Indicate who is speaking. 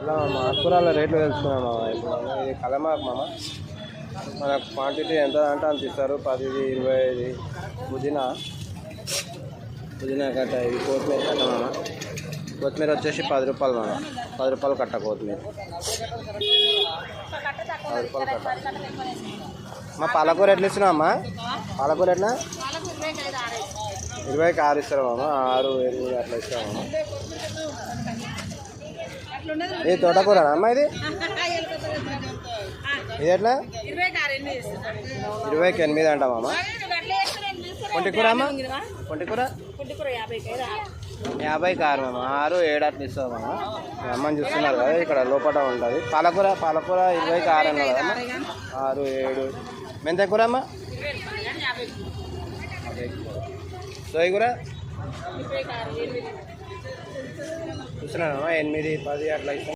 Speaker 1: ఇలా ఆకుకూరల రేట్లు తెలుసుకున్నాం మామ. ఇప్పుడు ఇది కలమాకు మామ. మనకు క్వాంటిటీ ఎంత అంటే అంత ఇస్తారు. 10, 25 పుదీనా కట్ట. ఇది కొత్తిమీర కట్ట మామ. కొత్తిమీర వచ్చేసి 10 రూపాయలు మామ. 10 రూపాయలు కట్ట కొత్తిమీర. 10 రూపాయలు కట్ట. మా పాలకూర ఎట్లా ఇస్తున్నావు అమ్మా? పాలకూర ఎట్లా? 20కి 6 ఇస్తారు మామ. 6, 8 అట్లా ఇస్తాం మామ. ఇది తోటకూరనా అమ్మా? ఇది ఎట్లా? 20కి 8 అంట మామ. పొంటికూర అమ్మా? పొంటికూర 50కి 6 మామ. 6, 7 అట్లా ఇస్తాం మామ. అమ్మని చూస్తున్నారు కదా, ఇక్కడ లోపల ఉంటుంది. పాలకూర 20కి 6 అన్నారు కదా అమ్మ. 6, 7. మెంతకూర అమ్మా? సోయి కూర చూస్తున్నానమ్మా. 8, 10 అట్లా ఇస్తాం.